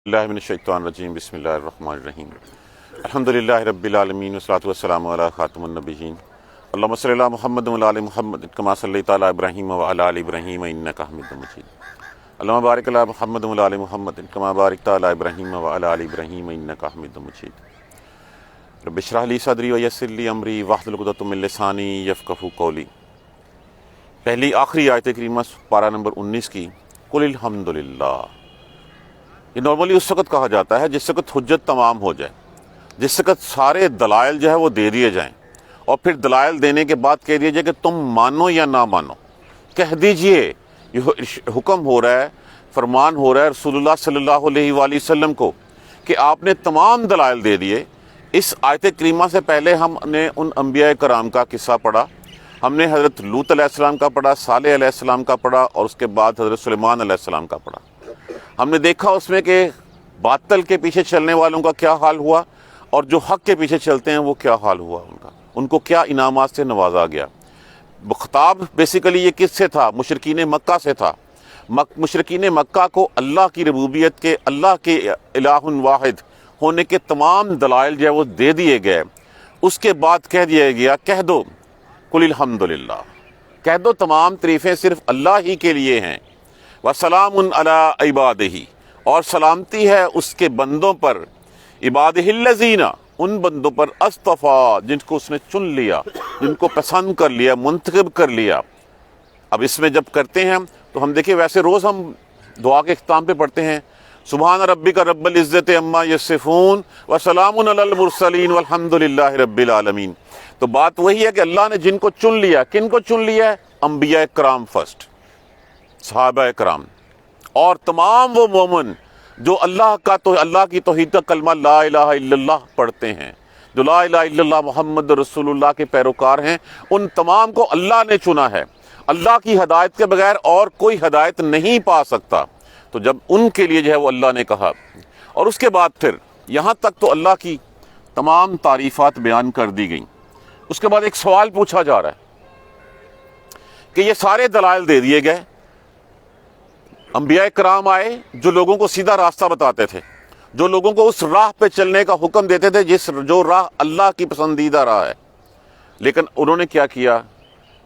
اللہ من الشیطان الرجیم بسم اللہ الرحمن الرحیم الحمدللہ رب العالمین والصلاۃ والسلام علی خاتم النبیین اللہم صلی علی محمد وعلی آل محمد کما صلیت علی ابراہیم وعلی آل ابراہیم انک حمید مجید اللہم بارک علی محمد وعلی آل محمد کما بارکت علی ابراہیم وعلی آل ابراہیم انک حمید مجید رب اشرح لی صدری ویسر لی امری واحلل عقدۃ من لسانی یفقہوا قولی۔ پہلی آخری آیت کریمہ پارہ نمبر 19 کی قل الحمدللہ، یہ نارملی اس وقت کہا جاتا ہے جس وقت حجت تمام ہو جائے، جس وقت سارے دلائل جو ہے وہ دے دیے جائیں، اور پھر دلائل دینے کے بعد کہہ دیا جائے کہ تم مانو یا نہ مانو۔ کہہ دیجئے، یہ حکم ہو رہا ہے، فرمان ہو رہا ہے رسول اللہ صلی اللہ علیہ وآلہ وسلم کو کہ آپ نے تمام دلائل دے دیے۔ اس آیت کریمہ سے پہلے ہم نے ان انبیاء کرام کا قصہ پڑھا، ہم نے حضرت لوط علیہ السلام کا پڑھا، صالح علیہ السلام کا پڑھا، اور اس کے بعد حضرت سلیمان علیہ السلام کا پڑھا۔ ہم نے دیکھا اس میں کہ باطل کے پیچھے چلنے والوں کا کیا حال ہوا، اور جو حق کے پیچھے چلتے ہیں وہ کیا حال ہوا ان کو کیا انعامات سے نوازا گیا۔ خطاب بیسیکلی یہ کس سے تھا؟ مشرکین مکہ سے تھا۔ مشرکین مکہ کو اللہ کی ربوبیت کے، اللہ کے الہ واحد ہونے کے تمام دلائل جو ہے وہ دے دیے گئے۔ اس کے بعد کہہ دیا گیا، کہہ دو قل الحمدللہ، کہہ دو تمام تعریفیں صرف اللہ ہی کے لیے ہیں۔ وَسَلَامٌ عَلَىٰ عِبَادِهِ، اور سلامتی ہے اس کے بندوں پر، عبادہ الذین، ان بندوں پر اصطفیٰ، جن کو اس نے چن لیا، جن کو پسند کر لیا، منتخب کر لیا۔ اب اس میں جب کرتے ہیں تو ہم دیکھیں، ویسے روز ہم دعا کے اختتام پہ پڑھتے ہیں سبحان ربک رب العزت عما یصفون وسلام علی المرسلین والحمد للہ رب العالمین۔ تو بات وہی ہے کہ اللہ نے جن کو چن لیا، کن کو چن لیا ہے؟ انبیاء کرام فرسٹ، صحابہ کرام، اور تمام وہ مومن جو اللہ کی توحید کا کلمہ لا الہ الا اللہ پڑھتے ہیں، جو لا الہ الا اللہ محمد رسول اللہ کے پیروکار ہیں، ان تمام کو اللہ نے چنا ہے۔ اللہ کی ہدایت کے بغیر اور کوئی ہدایت نہیں پا سکتا۔ تو جب ان کے لیے جو ہے وہ اللہ نے کہا، اور اس کے بعد پھر یہاں تک تو اللہ کی تمام تعریفات بیان کر دی گئیں۔ اس کے بعد ایک سوال پوچھا جا رہا ہے کہ یہ سارے دلائل دے دیے گئے، انبیاء کرام آئے جو لوگوں کو سیدھا راستہ بتاتے تھے، جو لوگوں کو اس راہ پہ چلنے کا حکم دیتے تھے جو راہ اللہ کی پسندیدہ راہ ہے۔ لیکن انہوں نے کیا کیا؟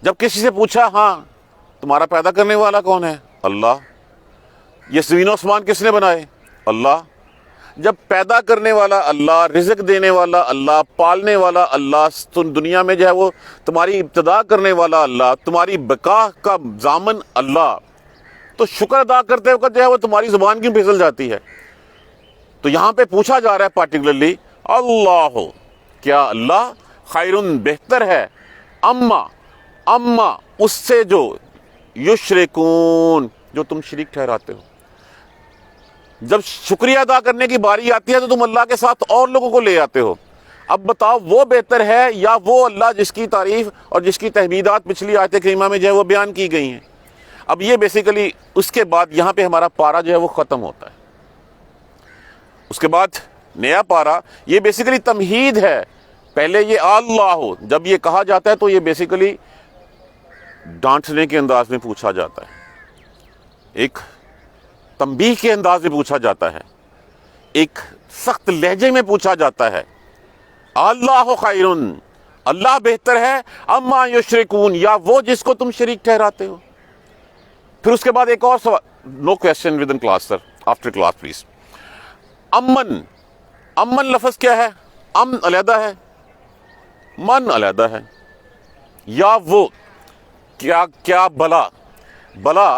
جب کسی سے پوچھا، ہاں تمہارا پیدا کرنے والا کون ہے؟ اللہ۔ یہ زمین و آسمان کس نے بنائے؟ اللہ۔ جب پیدا کرنے والا اللہ، رزق دینے والا اللہ، پالنے والا اللہ، دنیا میں جو ہے وہ تمہاری ابتدا کرنے والا اللہ، تمہاری بقا کا ضامن اللہ، تو شکر ادا کرتے وقت جو ہے وہ تمہاری زبان کیوں پھسل جاتی ہے؟ تو یہاں پہ پوچھا جا رہا ہے پارٹیکولرلی، اللہ، کیا اللہ خیرن بہتر ہے، اما اس سے جو یشرکون، جو تم شریک ٹھہراتے ہو۔ جب شکریہ ادا کرنے کی باری آتی ہے تو تم اللہ کے ساتھ اور لوگوں کو لے آتے ہو۔ اب بتاؤ وہ بہتر ہے یا وہ اللہ جس کی تعریف اور جس کی تحمیدات پچھلی آیت کریمہ میں جو ہے وہ بیان کی گئی ہیں؟ اب یہ بیسیکلی اس کے بعد یہاں پہ ہمارا پارہ جو ہے وہ ختم ہوتا ہے۔ اس کے بعد نیا پارہ، یہ بیسیکلی تمہید ہے۔ پہلے یہ اللہ ہو، جب یہ کہا جاتا ہے تو یہ بیسیکلی ڈانٹنے کے انداز میں پوچھا جاتا ہے، ایک تنبیہ کے انداز میں پوچھا جاتا ہے، ایک سخت لہجے میں پوچھا جاتا ہے۔ اللہ خیرن، اللہ بہتر ہے، اما یشرکون، یا وہ جس کو تم شریک ٹھہراتے ہو۔ پھر اس کے بعد ایک اور سوال، no question within class sir, after class please. امن لفظ کیا ہے؟ امن علیحدہ ہے، من علیحدہ ہے، یا وہ کیا بلا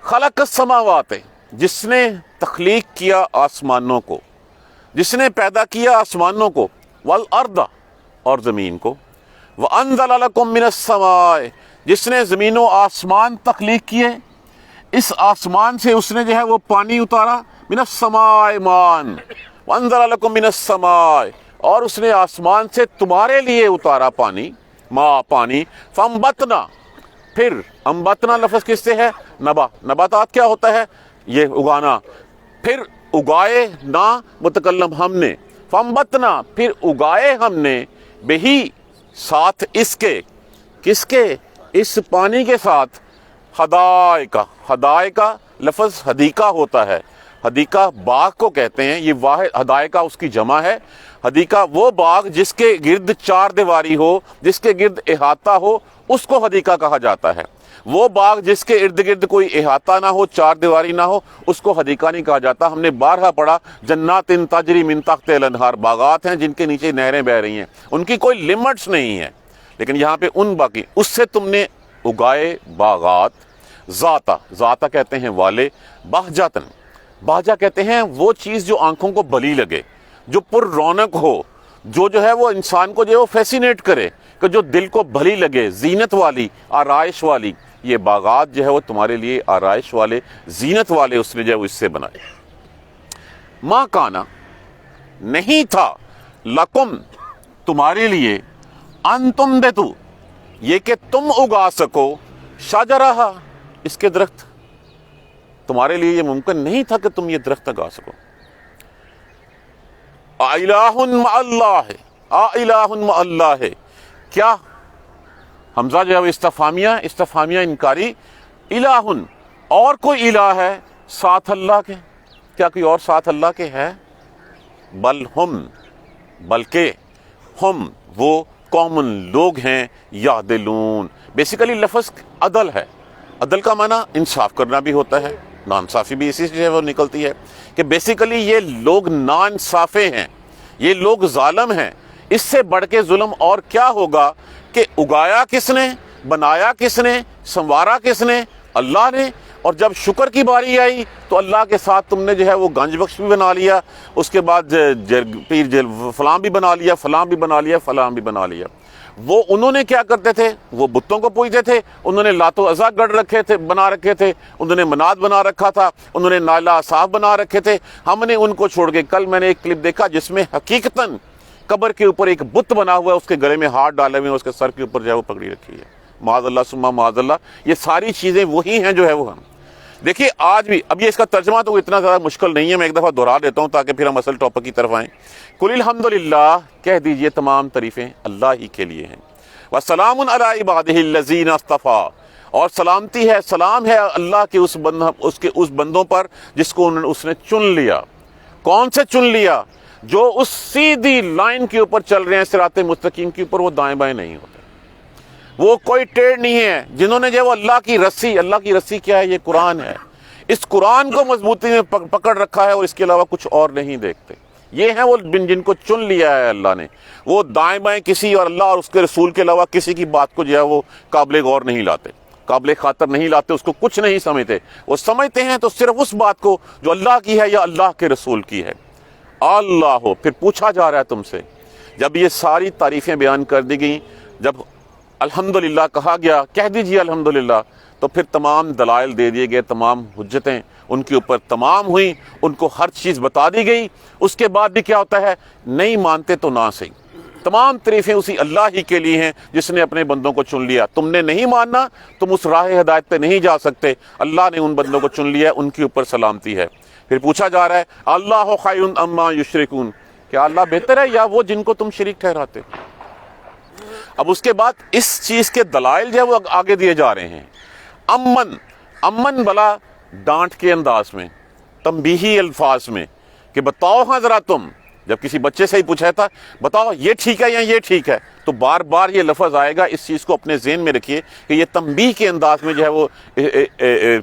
خلق السماوات، جس نے تخلیق کیا آسمانوں کو، جس نے پیدا کیا آسمانوں کو، والارض، اور زمین کو، وانزل لکم من السماء، جس نے زمین و آسمان تخلیق کیے، اس آسمان سے اس نے جو ہے وہ پانی اتارا، من السماء ماء وانزل لکم من السماء، اور اس نے آسمان سے تمہارے لیے اتارا پانی، ماء پانی، فانبتنا، پھر انبتنا لفظ کس سے ہے؟ نباتات کیا ہوتا ہے؟ یہ اگانا، پھر اگائے نا متکلم ہم نے، فانبتنا، پھر اگائے ہم نے، بہی، ساتھ اس کے، کس کے؟ اس پانی کے ساتھ، حدائقہ لفظ حدیقہ ہوتا ہے، حدیقہ باغ کو کہتے ہیں، یہ واحد حدائقہ اس کی جمع ہے۔ حدیقہ وہ باغ جس کے گرد چار دیواری ہو، جس کے گرد احاطہ ہو، اس کو حدیقہ کہا جاتا ہے۔ وہ باغ جس کے ارد گرد کوئی احاطہ نہ ہو، چار دیواری نہ ہو، اس کو حدیقہ نہیں کہا جاتا۔ ہم نے بارہا پڑھا جنات تجری من تحت الانہار، باغات ہیں جن کے نیچے نہریں بہ رہی ہیں، ان کی کوئی لمٹس نہیں ہے، لیکن یہاں پہ ان باقی اس سے تم نے اگائے باغات، ذاتا کہتے ہیں والے، بہجاتن، بہجا کہتے ہیں وہ چیز جو آنکھوں کو بھلی لگے، جو پر رونق ہو، جو ہے وہ انسان کو جو ہے وہ فیسینیٹ کرے، کہ جو دل کو بھلی لگے، زینت والی، آرائش والی۔ یہ باغات جو ہے وہ تمہارے لیے آرائش والے، زینت والے اس نے جو ہے وہ اس سے بنائے۔ ما کانا، نہیں تھا، لکم، تمہارے لیے، ان تنبتو، یہ کہ تم اگا سکو، شجرہا، اس کے درخت، تمہارے لیے یہ ممکن نہیں تھا کہ تم یہ درخت اگا سکو۔ الہ مع اللہ، الہ مع اللہ، کیا حمزہ جو ہے وہ استفہامیہ انکاری، الہ، اور کوئی الہ ہے ساتھ اللہ کے؟ کیا کوئی اور ساتھ اللہ کے ہے؟ بلکہ ہم وہ کامن لوگ ہیں، یعدلون، بیسیکلی لفظ عدل ہے۔ عدل کا معنی انصاف کرنا بھی ہوتا ہے، ناانصافی بھی اسی سے جو ہے وہ نکلتی ہے، کہ بیسیکلی یہ لوگ ناانصافے ہیں، یہ لوگ ظالم ہیں۔ اس سے بڑھ کے ظلم اور کیا ہوگا کہ اگایا کس نے، بنایا کس نے، سنوارا کس نے؟ اللہ نے۔ اور جب شکر کی باری آئی تو اللہ کے ساتھ تم نے جو ہے وہ گنج بخش بھی بنا لیا، اس کے بعد پیر فلاں بھی بنا لیا، فلاں بھی بنا لیا، فلاں بھی بنا لیا۔ وہ انہوں نے کیا کرتے تھے؟ وہ بتوں کو پوجتے تھے، انہوں نے لات و عزا گڑھ رکھے تھے، بنا رکھے تھے، انہوں نے منات بنا رکھا تھا، انہوں نے نائلہ اصحاب بنا رکھے تھے۔ ہم نے ان کو چھوڑ کے، کل میں نے ایک کلپ دیکھا جس میں حقیقتاً قبر کے اوپر ایک بت بنا ہوا ہے، اس کے گلے میں ہاتھ ڈالے ہوئے ہیں، اس کے سر کے اوپر جو ہے وہ پگڑی رکھی ہے۔ معاذ اللہ ثم معاذ اللہ، یہ ساری چیزیں وہی ہیں جو ہے وہ ہم دیکھیے آج بھی۔ اب یہ اس کا ترجمہ تو اتنا زیادہ مشکل نہیں ہے، میں ایک دفعہ دہرا دیتا ہوں تاکہ پھر ہم اصل ٹاپک کی طرف آئیں۔ قل الحمدللہ، کہہ دیجئے تمام تعریفیں اللہ ہی کے لیے ہیں۔ وسلام علی عبادہ الذین اصطفیٰ، اور سلامتی ہے، سلام ہے اللہ کے اس بندوں پر جس کو اس نے چن لیا۔ کون سے چن لیا؟ جو اس سیدھی لائن کے اوپر چل رہے ہیں، صراط مستقیم کے اوپر، وہ دائیں بائیں نہیں ہوتے، وہ کوئی ٹیڑھ نہیں ہے، جنہوں نے جو اللہ کی رسی کیا ہے؟ یہ قرآن ہے۔ اس قرآن کو مضبوطی میں پکڑ رکھا ہے اور اس کے علاوہ کچھ اور نہیں دیکھتے۔ یہ ہیں وہ جن کو چن لیا ہے اللہ نے، وہ دائیں بائیں کسی اور اللہ اور اس کے رسول کے علاوہ کسی کی بات کو جو ہے وہ قابل غور نہیں لاتے، قابل خاطر نہیں لاتے، اس کو کچھ نہیں سمجھتے۔ وہ سمجھتے ہیں تو صرف اس بات کو جو اللہ کی ہے یا اللہ کے رسول کی ہے۔ اللہ ہو، پھر پوچھا جا رہا ہے تم سے، جب یہ ساری تعریفیں بیان کر دی گئیں، جب الحمدللہ کہا گیا، کہہ دیجئے الحمدللہ، تو پھر تمام دلائل دے دیے گئے، تمام حجتیں ان کے اوپر تمام ہوئیں، ان کو ہر چیز بتا دی گئی۔ اس کے بعد بھی کیا ہوتا ہے؟ نہیں مانتے تو نہ صحیح، تمام تعریفیں اسی اللہ ہی کے لیے ہیں جس نے اپنے بندوں کو چن لیا۔ تم نے نہیں ماننا، تم اس راہ ہدایت پہ نہیں جا سکتے، اللہ نے ان بندوں کو چن لیا، ان کے اوپر سلامتی ہے۔ پھر پوچھا جا رہا ہے اللہ خیر اما یشرکون، کیا اللہ بہتر ہے یا وہ جن کو تم شریک ٹھہراتے؟ اب اس کے بعد اس چیز کے دلائل جو ہے وہ آگے دیے جا رہے ہیں۔ امن بلا ڈانٹ کے انداز میں، تنبیہی الفاظ میں، کہ بتاؤ ہاں ذرا تم، جب کسی بچے سے ہی پوچھا تھا بتاؤ یہ ٹھیک ہے یا یہ ٹھیک ہے، تو بار بار یہ لفظ آئے گا۔ اس چیز کو اپنے ذہن میں رکھیے کہ یہ تنبیہ کے انداز میں جو ہے وہ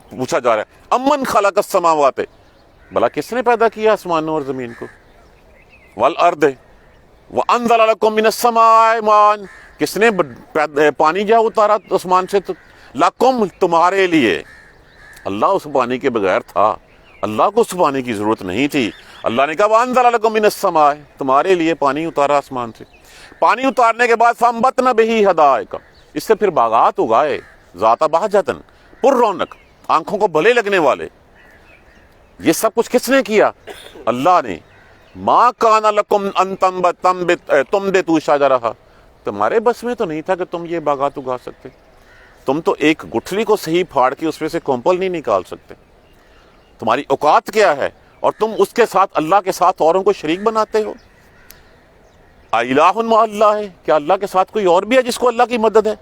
پوچھا جا رہا ہے۔ امن خلق السماوات، بھلا کس نے پیدا کیا آسمانوں اور زمین کو؟ والارض وانزل لکم من السماء ماء، کس نے پانی جو اتارا آسمان سے؟ لکم، تمہارے لیے۔ اللہ اس پانی کے بغیر تھا، اللہ کو اس پانی کی ضرورت نہیں تھی۔ اللہ نے کہا وانزل لکم من السماء، تمہارے لیے پانی اتارا آسمان سے۔ پانی اتارنے کے بعد فانبتنا بہ حدائق، اس سے پھر باغات اگائے، ذات بہجتن، پر رونق، آنکھوں کو بھلے لگنے والے۔ یہ سب کچھ کس نے کیا؟ اللہ نے۔ ما کان لکم ان تنبتوا شجرہا، تمہارے بس میں تو نہیں تھا کہ تم یہ باغات اگا سکتے، تم تو ایک گٹھلی کو صحیح پھاڑ کے اس میں سے کومپل نہیں نکال سکتے، تمہاری اوقات کیا ہے؟ اور تم اس کے ساتھ، اللہ کے ساتھ اوروں کو شریک بناتے ہو۔ الہ مع اللہ ہے، کیا اللہ کے ساتھ کوئی اور بھی ہے جس کو اللہ کی مدد ہے؟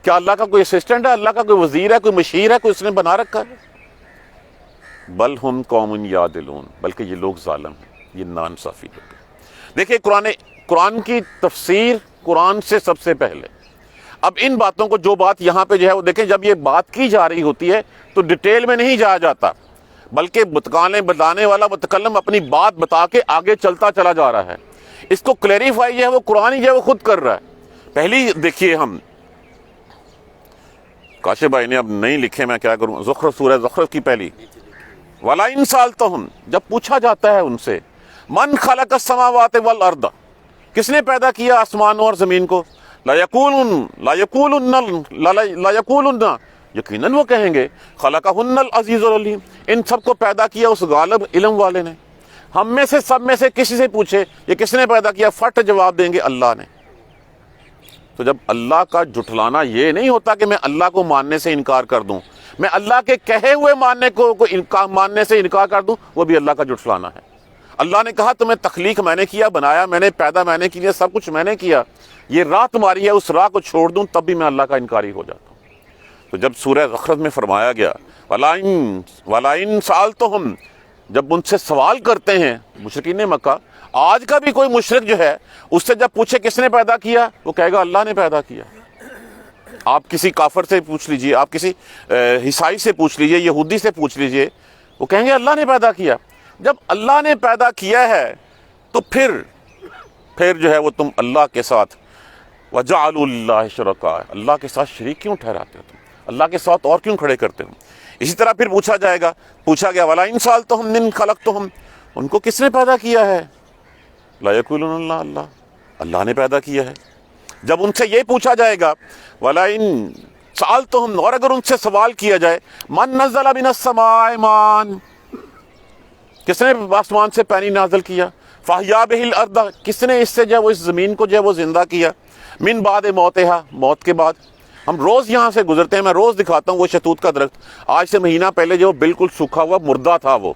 کیا اللہ کا کوئی اسسٹنٹ ہے، اللہ کا کوئی وزیر ہے، کوئی مشیر ہے، کوئی اس نے بنا رکھا ہے؟ بل ہم قوم یعدلون، بلکہ یہ لوگ ظالم ہیں، یہ ناانصافی لوگ ہیں۔ دیکھیں قرآن کی تفسیر قرآن سے سب سے پہلے۔ اب ان باتوں کو، جو بات یہاں پہ جو ہے وہ دیکھیں، جب یہ بات کی جا رہی ہوتی ہے تو ڈیٹیل میں نہیں جایا جاتا، بلکہ بتانے والا متکلم اپنی بات بتا کے آگے چلتا چلا جا رہا ہے۔ اس کو کلیریفائی جو ہے وہ قرآن ہی جو ہے وہ خود کر رہا ہے۔ پہلی دیکھیے، ہم کاشف بھائی نے اب نہیں لکھے، میں کیا کروں، زخرف، سورہ زخرف کی پہلی، وَلَئِن سَأَلْتَهُمْ، جب پوچھا جاتا ہے ان سے، من خلق السماوات والارض، کس نے پیدا کیا آسمانوں اور زمین کو، لَيَقُولُنَّ، یقیناً وہ کہیں گے، خلقہن العزیز العلیم، ان سب کو پیدا کیا اس غالب علم والے نے۔ ہم میں سے، سب میں سے کسی سے پوچھے یہ کس نے پیدا کیا، فٹ جواب دیں گے اللہ نے۔ تو جب اللہ کا جھٹلانا یہ نہیں ہوتا کہ میں اللہ کو ماننے سے انکار کر دوں، میں اللہ کے کہے ہوئے ماننے سے انکار کر دوں، وہ بھی اللہ کا جھٹلانا ہے۔ اللہ نے کہا تمہیں تخلیق میں نے کیا، بنایا میں نے، پیدا میں نے کیا، سب کچھ میں نے کیا، یہ راہ تمہاری ہے، اس راہ کو چھوڑ دوں تب بھی میں اللہ کا انکاری ہو جاتا ہوں۔ تو جب سورہ زخرف میں فرمایا گیا وَلَئِن سَأَلْتَهُمْ، جب ان سے سوال کرتے ہیں مشرکین مکہ، آج کا بھی کوئی مشرک جو ہے اس سے جب پوچھے کس نے پیدا کیا، وہ کہے گا اللہ نے پیدا کیا۔ آپ کسی کافر سے پوچھ لیجئے، آپ کسی عیسائی سے پوچھ لیجئے، یہودی سے پوچھ لیجئے، وہ کہیں گے اللہ نے پیدا کیا۔ جب اللہ نے پیدا کیا ہے تو پھر جو ہے وہ تم اللہ کے ساتھ وَجَعَلُوا لِلَّهِ شُرَكَاءَ، اللہ کے ساتھ شریک کیوں ٹھہراتے ہو، تم اللہ کے ساتھ اور کیوں کھڑے کرتے ہو؟ اسی طرح پھر پوچھا گیا وَلَئِن سَأَلْتَهُمْ مِنْ خَلَقْتُهُمْ، ان کو کس نے پیدا کیا ہے، لَيَقُولُنَّ اللَّهُ، اللہ نے پیدا کیا ہے۔ جب ان سے یہ پوچھا جائے گا وَلَئِن سَأَلْتُهُمْ، اور اگر ان سے سوال کیا جائے مَن نَزَّلَ مِنَ السَّمَاءِ مَاءً، کس نے آسمان سے پانی نازل کیا، فَأَحْيَا بِهِ الْأَرْضَ، کس نے اس سے جو ہے وہ اس زمین کو جو ہے وہ زندہ کیا، من بعد موتها، موت کے بعد۔ ہم روز یہاں سے گزرتے ہیں، میں روز دکھاتا ہوں وہ شتوت کا درخت، آج سے مہینہ پہلے جو بالکل سوکھا ہوا مردہ تھا، وہ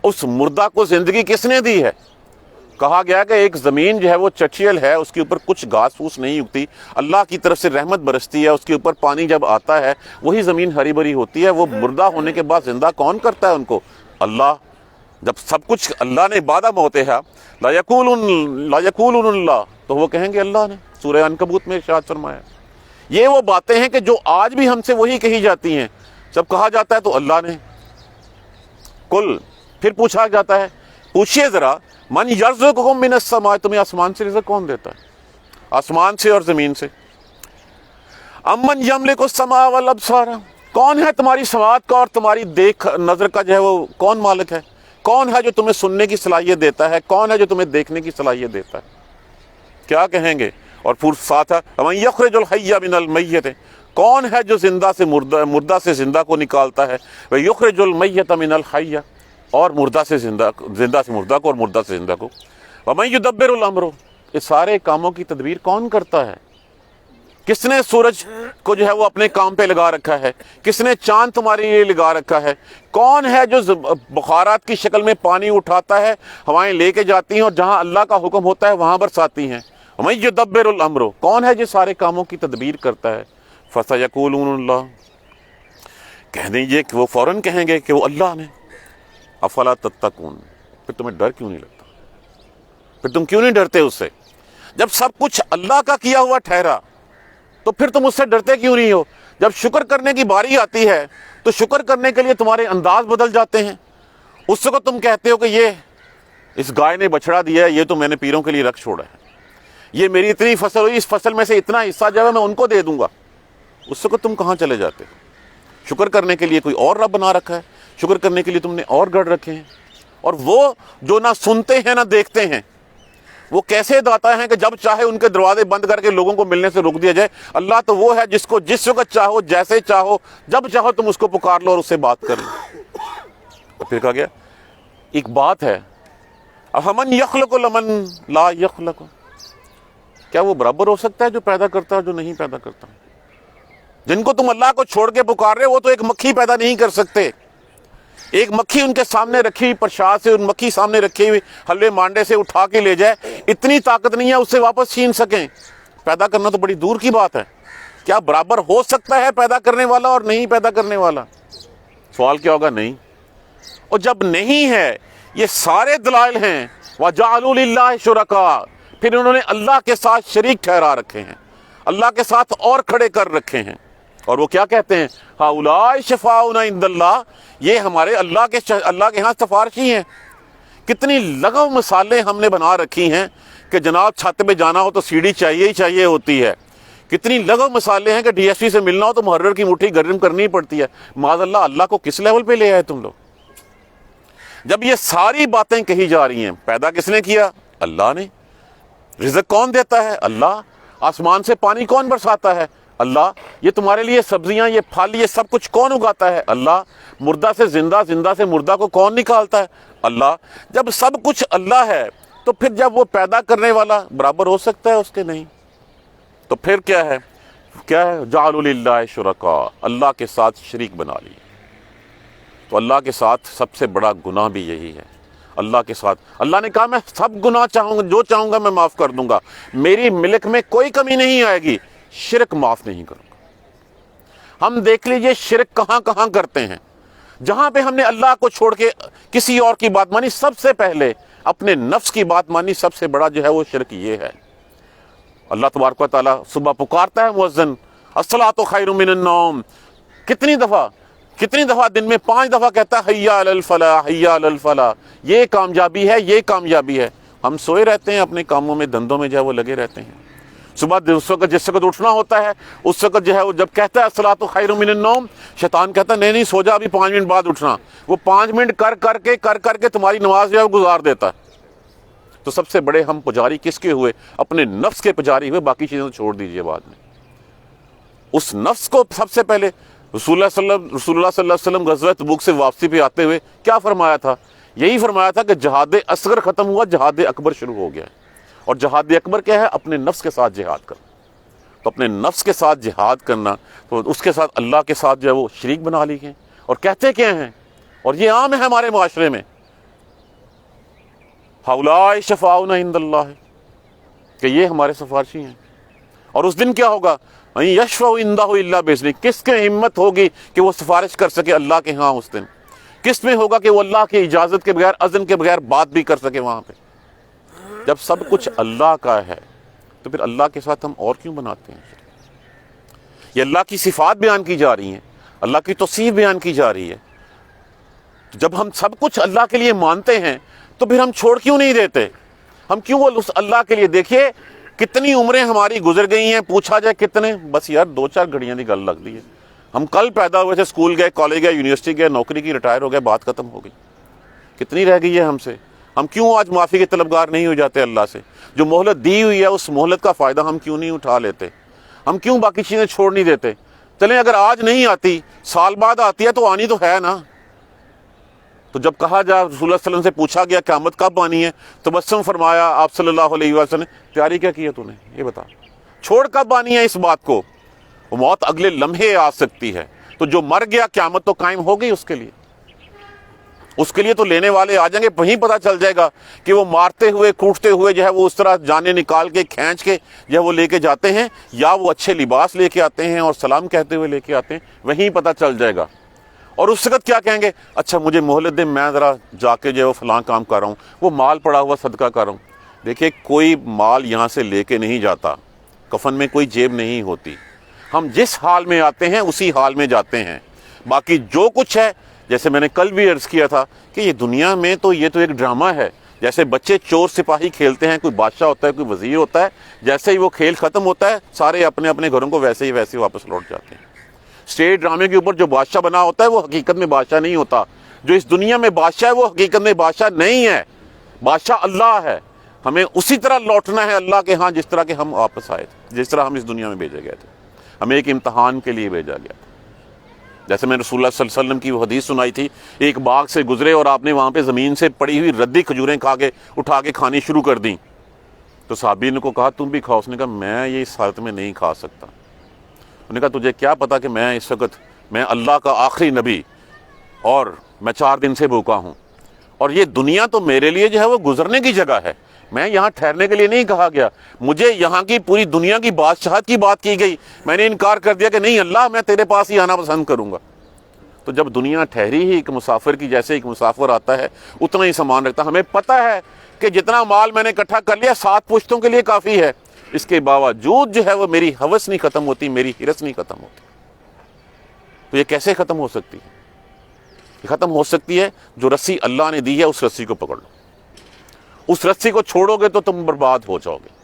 اس مردہ کو زندگی کس نے دی ہے؟ کہا گیا کہ ایک زمین جو ہے وہ چٹیل ہے، اس کے اوپر کچھ گھاس پھوس نہیں اگتی، اللہ کی طرف سے رحمت برستی ہے، اس کے اوپر پانی جب آتا ہے وہی زمین ہری بھری ہوتی ہے۔ وہ مردہ ہونے کے بعد زندہ کون کرتا ہے ان کو؟ اللہ۔ جب سب کچھ اللہ نے بعد موتہا لَيَقُولُنَّ اللہ، تو وہ کہیں گے اللہ نے۔ سورہ عنکبوت میں ارشاد فرمایا۔ یہ وہ باتیں ہیں کہ جو آج بھی ہم سے وہی کہی جاتی ہیں، جب کہا جاتا ہے تو اللہ نے۔ کل، پھر پوچھا جاتا ہے، پوچھئے ذرا، من یرزقکم من السماء، تمہیں آسمان سے رزق کون دیتا ہے، آسمان سے اور زمین سے؟ امن یملک السماء والابصار، کون ہے تمہاری سماعت کا اور تمہاری نظر کا جو ہے وہ کون مالک ہے؟ کون ہے جو تمہیں سننے کی صلاحیت دیتا ہے؟ کون ہے جو تمہیں دیکھنے کی صلاحیت دیتا ہے؟ کیا کہیں گے؟ اور پھر ساتھ ہے وَمَن یَخْرِجُ الْحَيَّ مِنَ الْمَيِّتِ، کون ہے جو زندہ سے مردہ سے زندہ کو نکالتا ہے؟ وَيُخْرِجُ الْمَيِّتَ مِنَ الْحَيِّ، اور مردہ سے زندہ سے مردہ کو اور مردہ سے زندہ کو۔ وَمَن يُدَبِّرُ الْأَمْرَ، یہ سارے کاموں کی تدبیر کون کرتا ہے؟ کس نے سورج کو جو ہے وہ اپنے کام پہ لگا رکھا ہے؟ کس نے چاند تمہارے لیے لگا رکھا ہے؟ کون ہے جو بخارات کی شکل میں پانی اٹھاتا ہے، ہوائیں لے کے جاتی ہیں اور جہاں اللہ کا حکم ہوتا ہے وہاں برساتی ہیں؟ وَمَن يُدَبِّرُ الْأَمْرَ، کون ہے جو سارے کاموں کی تدبیر کرتا ہے؟ فَسَيَقُولُونَ اللَّهُ، کہہ دیجئے کہ وہ فوراً کہیں گے کہ وہ اللہ نے۔ افلا تتقون، پھر تمہیں ڈر کیوں نہیں لگتا؟ پھر تم کیوں نہیں ڈرتے اس سے؟ جب سب کچھ اللہ کا کیا ہوا ٹھہرا تو پھر تم اس سے ڈرتے کیوں نہیں ہو؟ جب شکر کرنے کی باری آتی ہے تو شکر کرنے کے لیے تمہارے انداز بدل جاتے ہیں۔ اس کو تم کہتے ہو کہ یہ اس گائے نے بچڑا دیا ہے، یہ تو میں نے پیروں کے لیے رکھ چھوڑا ہے، یہ میری اتنی فصل ہوئی، اس فصل میں سے اتنا حصہ جو ہے میں ان کو دے دوں گا۔ اس کو تم کہاں چلے جاتے ہو؟ شکر کرنے کے لیے کوئی اور رب بنا رکھا ہے، شکر کرنے کے لیے تم نے اور گڑھ رکھے ہیں۔ اور وہ جو نہ سنتے ہیں نہ دیکھتے ہیں، وہ کیسے داتا ہیں کہ جب چاہے ان کے دروازے بند کر کے لوگوں کو ملنے سے روک دیا جائے؟ اللہ تو وہ ہے جس کو جس وقت چاہو، جیسے چاہو، جب چاہو تم اس کو پکار لو اور اس سے بات کر لو۔ اور پھر کہا گیا ایک بات ہے، اَفَمَن يَخْلُقُ لَمَن لَا يَخْلُقُ، کیا وہ برابر ہو سکتا ہے جو پیدا کرتا ہے اور جو نہیں پیدا کرتا؟ جن کو تم اللہ کو چھوڑ کے پکار رہے ہو وہ تو ایک مکھی پیدا نہیں کر سکتے۔ ایک مکھی ان کے سامنے رکھی ہوئی پرشاد سے، ان مکھی سامنے رکھی ہوئی حلوے مانڈے سے اٹھا کے لے جائے، اتنی طاقت نہیں ہے اس سے واپس چھین سکیں۔ پیدا کرنا تو بڑی دور کی بات ہے۔ کیا برابر ہو سکتا ہے پیدا کرنے والا اور نہیں پیدا کرنے والا؟ سوال کیا ہوگا؟ نہیں۔ اور جب نہیں ہے، یہ سارے دلائل ہیں، وَجَعَلُوا لِلَّهِ شُرَكَاءَ، پھر انہوں نے اللہ کے ساتھ شریک ٹھہرا رکھے ہیں، اللہ کے ساتھ اور کھڑے کر رکھے ہیں، اور وہ کیا کہتے ہیں؟ هَؤُلَاءِ شَفَاعُنَا عِندَ اللَّهِ، یہ ہمارے اللہ کے ہاں سفارشی ہیں۔ کتنی لغو مثالیں ہم نے بنا رکھی ہیں کہ جناب چھت پہ جانا ہو تو سیڑھی چاہیے ہی چاہیے ہوتی ہے، کتنی لغو مثالیں ہیں کہ ڈی ایس پی سے ملنا ہو تو محرر کی مٹھی گرم کرنی پڑتی ہے۔ معاذ اللہ کو کس لیول پہ لے آئے تم لوگ؟ جب یہ ساری باتیں کہی جا رہی ہیں، پیدا کس نے کیا؟ اللہ نے۔ رزق کون دیتا ہے؟ اللہ۔ آسمان سے پانی کون برساتا ہے؟ اللہ۔ یہ تمہارے لیے سبزیاں، یہ پھل، یہ سب کچھ کون اگاتا ہے؟ اللہ۔ مردہ سے زندہ، زندہ سے مردہ کو کون نکالتا ہے؟ اللہ۔ جب سب کچھ اللہ ہے تو پھر جب وہ پیدا کرنے والا برابر ہو سکتا ہے اس کے؟ نہیں۔ تو پھر کیا ہے؟ جعلوا للہ شرکاء، اللہ کے ساتھ شریک بنا لیے۔ تو اللہ کے ساتھ سب سے بڑا گناہ بھی یہی ہے، اللہ کے ساتھ۔ اللہ نے کہا میں سب گناہ چاہوں گا، جو چاہوں گا میں معاف کر دوں گا، میری ملک میں کوئی کمی نہیں آئے گی، شرک معاف نہیں کروں گا۔ ہم دیکھ لیجئے شرک کہاں کہاں کرتے ہیں۔ جہاں پہ ہم نے اللہ کو چھوڑ کے کسی اور کی بات مانی، سب سے پہلے اپنے نفس کی بات مانی، سب سے بڑا جو ہے وہ شرک یہ ہے۔ اللہ تبارک و تعالیٰ صبح پکارتا ہے مؤذن، الصلاۃ خیر من النوم، کتنی دفعہ دن میں 5 دفعہ کہتا ہے حی علی الفلاح، حی علی الفلاح، یہ کامیابی ہے، یہ کامیابی ہے۔ ہم سوئے رہتے ہیں اپنے کاموں میں، دندوں میں جو ہے وہ لگے رہتے ہیں۔ صبح جس وقت اٹھنا ہوتا ہے اس وقت جو ہے وہ جب کہتا ہے الصلاۃ خیر من النوم، شیطان کہتا ہے نہیں سو جا، ابھی 5 منٹ بعد اٹھنا۔ وہ 5 منٹ کر کے تمہاری نماز جو ہے وہ گزار دیتا ہے۔ تو سب سے بڑے ہم پجاری کس کے ہوئے؟ اپنے نفس کے پجاری ہوئے، باقی چیزیں چھوڑ دیجئے بعد میں۔ اس نفس کو سب سے پہلے رسول اللہ صلی اللہ علیہ وسلم غزوہ تبوک سے واپسی پہ آتے ہوئے کیا فرمایا تھا؟ یہی فرمایا تھا کہ جہاد اصغر ختم ہوا، جہاد اکبر شروع ہو گیا ہے۔ اور جہاد اکبر کیا ہے؟ اپنے نفس کے ساتھ جہاد کرنا۔ تو اپنے نفس کے ساتھ جہاد کرنا، تو اس کے ساتھ اللہ کے ساتھ جو ہے وہ شریک بنا لی ہیں۔ اور کہتے کیا ہیں؟ اور یہ عام ہے ہمارے معاشرے میں، ہؤلاء شفاعنا عند اللہ، کہ یہ ہمارے سفارشی ہیں۔ اور اس دن کیا ہوگا؟ یشفع عندہ الا باذنہ، کس کی ہمت ہوگی کہ وہ سفارش کر سکے اللہ کے ہاں اس دن؟ کس میں ہوگا کہ وہ اللہ کی اجازت کے بغیر، اذن کے بغیر بات بھی کر سکے وہاں پہ؟ جب سب کچھ اللہ کا ہے تو پھر اللہ کے ساتھ ہم اور کیوں بناتے ہیں؟ یہ اللہ کی صفات بیان کی جا رہی ہیں، اللہ کی توصیف بیان کی جا رہی ہے۔ جب ہم سب کچھ اللہ کے لیے مانتے ہیں تو پھر ہم چھوڑ کیوں نہیں دیتے؟ ہم کیوں اس اللہ کے لیے؟ دیکھیے کتنی عمریں ہماری گزر گئی ہیں، پوچھا جائے کتنے، بس یار 2-4 گھڑیاں دی گل لگ دی ہے۔ ہم کل پیدا ہوئے تھے، اسکول گئے، کالج گئے، یونیورسٹی گئے، نوکری کی، ریٹائر ہو گئے، بات ختم ہو گئی۔ کتنی رہ گئی ہے ہم سے؟ ہم کیوں آج معافی کے طلبگار نہیں ہو جاتے اللہ سے؟ جو مہلت دی ہوئی ہے اس مہلت کا فائدہ ہم کیوں نہیں اٹھا لیتے؟ ہم کیوں باقی چیزیں چھوڑ نہیں دیتے؟ چلیں اگر آج نہیں آتی، سال بعد آتی ہے تو آنی تو ہے نا۔ تو جب کہا جا، رسول اللہ صلی اللہ علیہ وسلم سے پوچھا گیا قیامت کب آنی ہے، تبسم فرمایا آپ صلی اللہ علیہ وسلم نے، تیاری کیا کی ہے تو نے؟ یہ بتا، چھوڑ کب آنی ہے اس بات کو؟ وہ موت اگلے لمحے آ سکتی ہے، تو جو مر گیا قیامت تو قائم ہو گئی اس کے لیے تو لینے والے آ جائیں گے، وہیں پتہ چل جائے گا کہ وہ مارتے ہوئے کوٹتے ہوئے جو ہے وہ اس طرح جانے نکال کے کھینچ کے جو ہے وہ لے کے جاتے ہیں، یا وہ اچھے لباس لے کے آتے ہیں اور سلام کہتے ہوئے لے کے آتے ہیں، وہیں پتہ چل جائے گا۔ اور اس وقت کیا کہیں گے؟ اچھا مجھے مہلت دے، میں ذرا جا کے جو ہے وہ فلاں کام کر رہا ہوں، وہ مال پڑا ہوا صدقہ کر رہا ہوں۔ دیکھیے کوئی مال یہاں سے لے کے نہیں جاتا، کفن میں کوئی جیب نہیں ہوتی، ہم جس حال میں آتے ہیں اسی حال میں جاتے ہیں۔ باقی جو کچھ ہے، جیسے میں نے کل بھی عرض کیا تھا کہ یہ دنیا میں تو یہ تو ایک ڈرامہ ہے۔ جیسے بچے چور سپاہی کھیلتے ہیں، کوئی بادشاہ ہوتا ہے، کوئی وزیر ہوتا ہے، جیسے ہی وہ کھیل ختم ہوتا ہے سارے اپنے اپنے گھروں کو ویسے ہی واپس لوٹ جاتے ہیں۔ اسٹیج ڈرامے کے اوپر جو بادشاہ بنا ہوتا ہے وہ حقیقت میں بادشاہ نہیں ہوتا، جو اس دنیا میں بادشاہ ہے وہ حقیقت میں بادشاہ نہیں ہے، بادشاہ اللہ ہے۔ ہمیں اسی طرح لوٹنا ہے اللہ کے ہاں جس طرح کہ ہم واپس آئے تھے، جس طرح ہم اس دنیا میں بھیجے گئے تھے۔ ہمیں ایک امتحان کے لیے بھیجا گیا تھا۔ جیسے میں رسول اللہ صلی اللہ علیہ وسلم کی وہ حدیث سنائی تھی، ایک باغ سے گزرے اور آپ نے وہاں پہ زمین سے پڑی ہوئی ردی کھجوریں اٹھا کے کھانی شروع کر دیں، تو صحابی نے کو کہا تم بھی کھاؤ۔ اس نے کہا میں یہ اس حالت میں نہیں کھا سکتا۔ انہوں نے کہا تجھے کیا پتا کہ میں اس وقت میں اللہ کا آخری نبی اور میں 4 دن سے بھوکا ہوں، اور یہ دنیا تو میرے لیے جو ہے وہ گزرنے کی جگہ ہے، میں یہاں ٹھہرنے کے لیے نہیں کہا گیا، مجھے یہاں کی پوری دنیا کی بادشاہت کی بات کی گئی، میں نے انکار کر دیا کہ نہیں اللہ میں تیرے پاس ہی آنا پسند کروں گا۔ تو جب دنیا ٹھہری ہی ایک مسافر کی جیسے ایک مسافر آتا ہے اتنا ہی سامان رکھتا ہے. ہمیں پتہ ہے کہ جتنا مال میں نے اکٹھا کر لیا 7 پشتوں کے لیے کافی ہے. اس کے باوجود جو ہے وہ میری ہوس نہیں ختم ہوتی, میری ہرس نہیں ختم ہوتی. تو یہ کیسے ختم ہو سکتی ہے؟ یہ ختم ہو سکتی ہے جو رسی اللہ نے دی ہے اس رسی کو پکڑ لو. اس رسی کو چھوڑو گے تو تم برباد ہو جاؤ گے.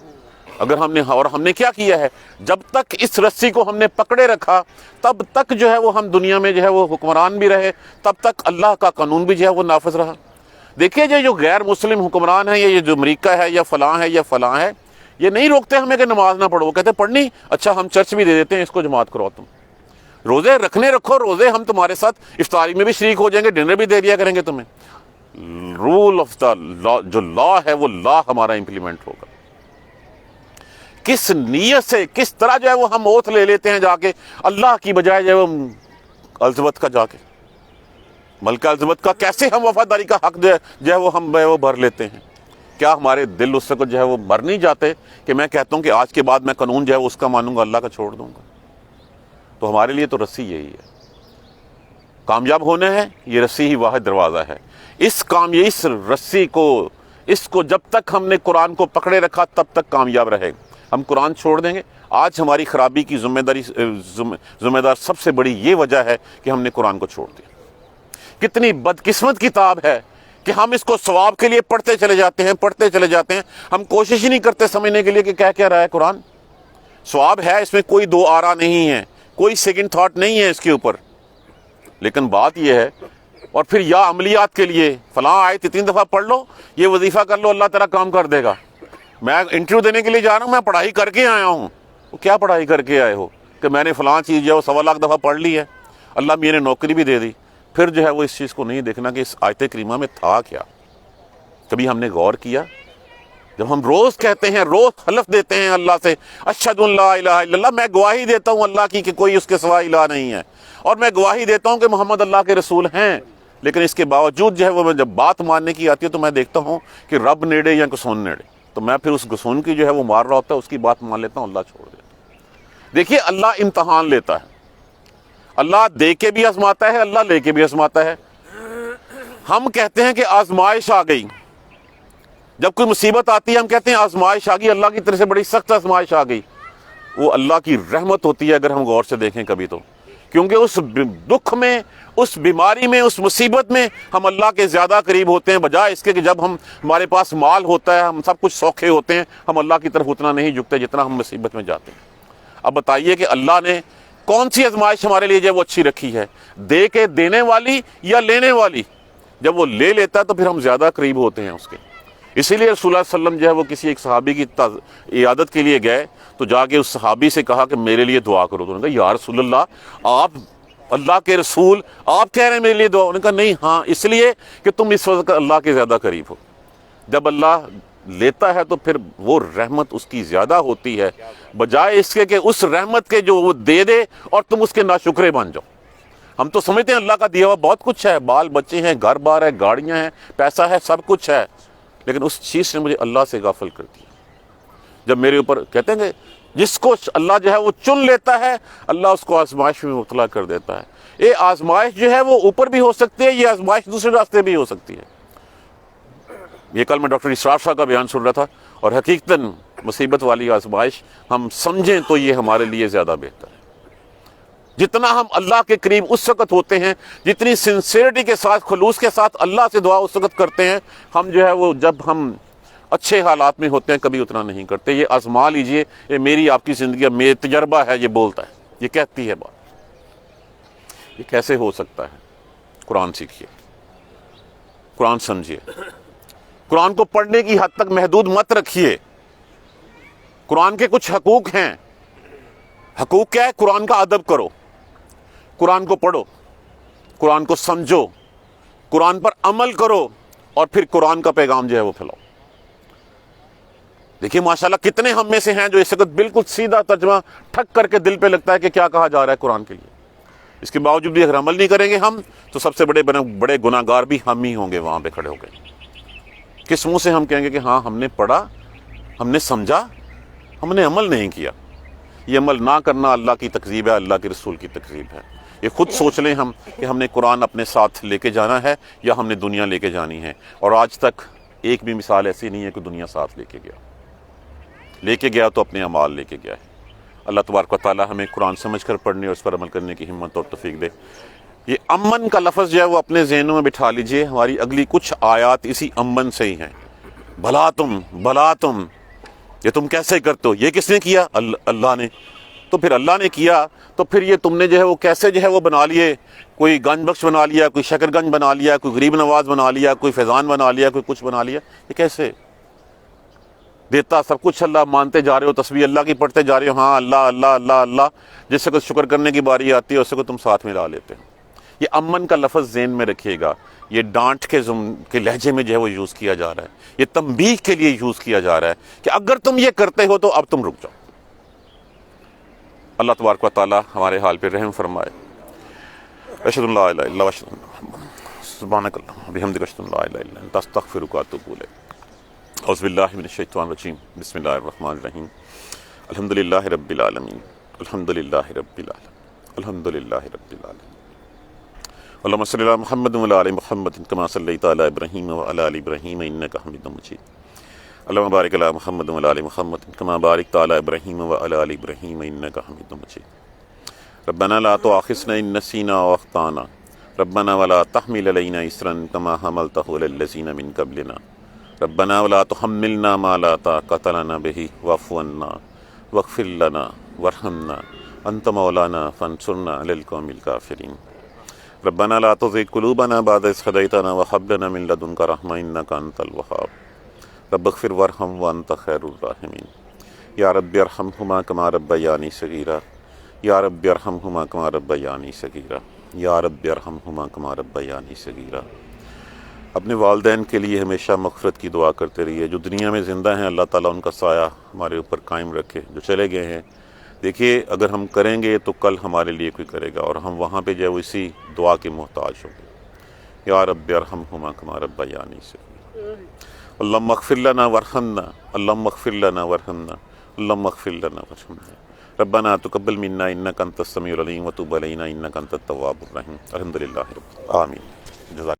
اگر ہم نے کیا کیا ہے, جب تک اس رسی کو ہم نے پکڑے رکھا تب تک جو ہے وہ ہم دنیا میں جو ہے وہ حکمران بھی رہے, تب تک اللہ کا قانون بھی جو ہے وہ نافذ رہا. دیکھیے جو غیر مسلم حکمران ہیں, یہ جو امریکہ ہے یا فلاں ہے یا فلاں ہے, یہ نہیں روکتے ہمیں کہ نماز نہ پڑھو. وہ کہتے پڑھنی, اچھا ہم چرچ بھی دے دیتے ہیں, اس کو جماعت کرو. تم روزے رکھو روزے, ہم تمہارے ساتھ افطاری میں بھی شریک ہو جائیں گے, ڈنر بھی دے دیا کریں گے تمہیں. رول آف دا لا, جو لا ہے وہ لا ہمارا امپلیمنٹ ہوگا. کس نیت سے, کس طرح جو ہے وہ ہم اوتھ لے لیتے ہیں جا کے اللہ کی بجائے جو ہے وہ الزبتھ کا, جا کے ملکہ الزبتھ کا کیسے ہم وفاداری کا حق جو ہے وہ ہم وہ بھر لیتے ہیں. کیا ہمارے دل اس وقت جو ہے وہ مر نہیں جاتے کہ میں کہتا ہوں کہ آج کے بعد میں قانون جو ہے اس کا مانوں گا, اللہ کا چھوڑ دوں گا. تو ہمارے لیے تو رسی یہی ہے, کامیاب ہونا ہے یہ رسی ہی واحد دروازہ ہے. اس رسی کو, اس کو جب تک ہم نے قرآن کو پکڑے رکھا تب تک کامیاب رہے. ہم قرآن چھوڑ دیں گے. آج ہماری خرابی کی ذمہ دار سب سے بڑی یہ وجہ ہے کہ ہم نے قرآن کو چھوڑ دیا. کتنی بدقسمت کتاب ہے کہ ہم اس کو ثواب کے لیے پڑھتے چلے جاتے ہیں. ہم کوشش ہی نہیں کرتے سمجھنے کے لیے کہ کیا رہا ہے قرآن. ثواب ہے, اس میں کوئی دو آرا نہیں ہے, کوئی سیکنڈ تھاٹ نہیں ہے اس کے اوپر. لیکن بات یہ ہے, اور پھر یا عملیات کے لیے فلاں آیت 3 دفعہ پڑھ لو, یہ وظیفہ کر لو, اللہ تعالیٰ کام کر دے گا. میں انٹرویو دینے کے لیے جا رہا ہوں, میں پڑھائی کر کے آیا ہوں. کیا پڑھائی کر کے آئے ہو کہ میں نے فلاں چیز جو ہے 1.25 لاکھ دفعہ پڑھ لی ہے, اللہ میرے نوکری بھی دے دی. پھر جو ہے وہ اس چیز کو نہیں دیکھنا کہ اس آیت کریمہ میں تھا کیا. کبھی ہم نے غور کیا؟ جب ہم روز کہتے ہیں, روز حلف دیتے ہیں اللہ سے, اشہد ان لا الہ الا اللہ, میں گواہی دیتا ہوں اللہ کی کہ کوئی اس کے سوا الہ نہیں ہے, اور میں گواہی دیتا ہوں کہ محمد اللہ کے رسول ہیں, لیکن اس کے باوجود جو ہے وہ جب بات ماننے کی آتی ہے تو میں دیکھتا ہوں کہ رب نیڑے یا گسون نیڑے, تو میں پھر اس گسون کی جو ہے وہ مار رہا ہوتا ہے, اس کی بات مان لیتا ہوں, اللہ چھوڑ دیتا ہوں. دیکھیے اللہ امتحان لیتا ہے, اللہ دے کے بھی آزماتا ہے, اللہ لے کے بھی آزماتا ہے. ہم کہتے ہیں کہ آزمائش آ گئی, جب کوئی مصیبت آتی ہے ہم کہتے ہیں آزمائش آ گئی, اللہ کی طرف سے بڑی سخت آزمائش آ گئی. وہ اللہ کی رحمت ہوتی ہے اگر ہم غور سے دیکھیں کبھی تو, کیونکہ اس دکھ میں, اس بیماری میں, اس مصیبت میں ہم اللہ کے زیادہ قریب ہوتے ہیں, بجائے اس کے کہ جب ہمارے پاس مال ہوتا ہے, ہم سب کچھ سوکھے ہوتے ہیں, ہم اللہ کی طرف اتنا نہیں جھکتے جتنا ہم مصیبت میں جاتے ہیں. اب بتائیے کہ اللہ نے کون سی آزمائش ہمارے لیے جو ہے وہ اچھی رکھی ہے, دے کے دینے والی یا لینے والی؟ جب وہ لے لیتا ہے تو پھر ہم زیادہ قریب ہوتے ہیں اس کے. اسی لیے رسول اللہ صلی اللہ علیہ وسلم جو ہے وہ کسی ایک صحابی کی عیادت کے لیے گئے تو جا کے اس صحابی سے کہا کہ میرے لیے دعا کرو. تو انہوں نے کہا یا رسول اللہ, آپ اللہ کے رسول, آپ کہہ رہے ہیں میرے لیے دعا. انہوں نے کہا نہیں, ہاں اس لیے کہ تم اس وقت اللہ کے زیادہ قریب ہو. جب اللہ لیتا ہے تو پھر وہ رحمت اس کی زیادہ ہوتی ہے, بجائے اس کے کہ اس رحمت کے جو وہ دے دے اور تم اس کے ناشکرے بن جاؤ. ہم تو سمجھتے ہیں اللہ کا دیا ہوا بہت کچھ ہے, بال بچے ہیں, گھر بار ہے, گاڑیاں ہیں, پیسہ ہے, سب کچھ ہے, لیکن اس چیز نے مجھے اللہ سے غافل کر دیا. جب میرے اوپر کہتے ہیں کہ جس کو اللہ جو ہے وہ چن لیتا ہے, اللہ اس کو آزمائش میں مبتلا کر دیتا ہے. یہ آزمائش جو ہے وہ اوپر بھی ہو سکتی ہے, یہ آزمائش دوسرے راستے بھی ہو سکتی ہے. یہ کل میں ڈاکٹر اسراف شاہ کا بیان سن رہا تھا, اور حقیقتاً مصیبت والی آزمائش ہم سمجھیں تو یہ ہمارے لیے زیادہ بہتر ہے. جتنا ہم اللہ کے قریب اس وقت ہوتے ہیں, جتنی سنسیئرٹی کے ساتھ, خلوص کے ساتھ اللہ سے دعا اس وقت کرتے ہیں, ہم جو ہے وہ جب ہم اچھے حالات میں ہوتے ہیں کبھی اتنا نہیں کرتے. یہ آزما لیجئے, یہ میری آپ کی زندگی, میرا تجربہ ہے, یہ بولتا ہے, یہ کہتی ہے بات. یہ کیسے ہو سکتا ہے؟ قرآن سیکھیے, قرآن سمجھیے, قرآن کو پڑھنے کی حد تک محدود مت رکھیے. قرآن کے کچھ حقوق ہیں. حقوق کیا ہے؟ قرآن کا ادب کرو, قرآن کو پڑھو, قرآن کو سمجھو, قرآن پر عمل کرو, اور پھر قرآن کا پیغام جو ہے وہ پھیلاؤ. دیکھیے ماشاءاللہ کتنے ہم میں سے ہیں جو اس وقت بالکل سیدھا ترجمہ ٹھک کر کے دل پہ لگتا ہے کہ کیا کہا جا رہا ہے قرآن کے لیے. اس کے باوجود بھی اگر عمل نہیں کریں گے ہم, تو سب سے بڑے گناہ گار بھی ہم ہی ہوں گے وہاں پہ کھڑے ہو گئے. کس منہ سے ہم کہیں گے کہ ہاں ہم نے پڑھا, ہم نے سمجھا, ہم نے عمل نہیں کیا. یہ عمل نہ کرنا اللہ کی تکذیب ہے, اللہ کے رسول کی تکذیب ہے. یہ خود سوچ لیں ہم کہ ہم نے قرآن اپنے ساتھ لے کے جانا ہے یا ہم نے دنیا لے کے جانی ہے، اور آج تک ایک بھی مثال ایسی نہیں ہے کہ دنیا ساتھ لے کے گیا تو اپنے اعمال لے کے گیا ہے۔ اللہ تبارک و تعالی ہمیں قرآن سمجھ کر پڑھنے اور اس پر عمل کرنے کی ہمت اور توفیق دے۔ یہ امن کا لفظ جو ہے وہ اپنے ذہنوں میں بٹھا لیجئے، ہماری اگلی کچھ آیات اسی امن سے ہی ہیں۔ بھلا تم یہ تم کیسے کرتے ہو، یہ کس نے کیا؟ اللہ نے۔ تو پھر اللہ نے کیا تو پھر یہ تم نے جو ہے وہ کیسے جو ہے وہ بنا لیے، کوئی گنج بخش بنا لیا، کوئی شکر گنج بنا لیا، کوئی غریب نواز بنا لیا، کوئی فیضان بنا لیا، کوئی کچھ بنا لیا، یہ کیسے؟ دیتا سب کچھ اللہ، مانتے جا رہے ہو، تسبیح اللہ کی پڑھتے جا رہے ہو، ہاں اللہ اللہ اللہ اللہ، جس سے کوئی شکر کرنے کی باری آتی ہے اس کو تم ساتھ میں لا لیتے ہو۔ یہ امن کا لفظ ذہن میں رکھیے گا، یہ ڈانٹ کے لہجے میں جو ہے وہ یوز کیا جا رہا ہے، یہ تنبیہ کے لیے یوز کیا جا رہا ہے کہ اگر تم یہ کرتے ہو تو اب تم رک جاؤ۔ اللہ تبارک و تعالی ہمارے حال پہ رحم فرمائے۔ اشہد ان لا الہ الا اللہ واشہد ان محمد سبحانک اللہم وبحمدک اشہد ان لا الہ الا انت استغفرک واتوب الیک۔ اعوذ باللہ من الشیطان الرجیم، بسم اللہ الرحمن الرحیم۔ الحمدللہ رب العالمین، الحمدللہ رب العالمین، الحمدللہ رب العالمین۔ اللہم صلی علی محمد وعلی آل محمد کما صلیت علی ابراہیم وعلی آل ابراہیم انک حمید مجید۔ اللہم بارک علی محمد وعلی آل محمد کما بارکت علی ابراہیم وعلی آل ابراہیم انک حمید مجید۔ ربنا لا تؤاخذنا ان نسینا او اخطانا ربنا ولا تحمل علینا اصرا کما حملتہ علی الذین من قبلنا ربنا ولا تحملنا ما لا طاقۃ لنا به واعف عنا واغفر لنا وارحمنا انت مولانا فانصرنا علی القوم الکافرین۔ ربنا لا تزغ قلوبنا بعد إذ هديتنا وهب لنا من لدنك رحمة إنك أنت الوهاب رب اغفر وارحم وأنت خير الراحمين۔ یا رب ارحمهما كما ربياني صغيرا، یا رب ارحمهما كما ربياني صغيرا، یا رب ارحمهما كما ربياني صغيرا۔ اپنے والدین کے لیے ہمیشہ مغفرت کی دعا کرتے رہیے، جو دنیا میں زندہ ہیں اللہ تعالیٰ ان کا سایہ ہمارے اوپر قائم رکھے، جو چلے گئے ہیں دیکھیے اگر ہم کریں گے تو کل ہمارے لیے کوئی کرے گا اور ہم وہاں پہ جو ہے وہ اسی دعا کے محتاج ہوں گے۔ یا رب ارحمہما کما ربیانی صغیرا، اللہم اغفر لنا وارحمنا، اللہم اغفر لنا وارحمنا، اللہم اغفر لنا وارحمنا، ربنا تقبل منا انک انت السمیع العلیم وتب علینا انک انت التواب الرحیم۔ الحمدللہ رب آمین۔ جزاک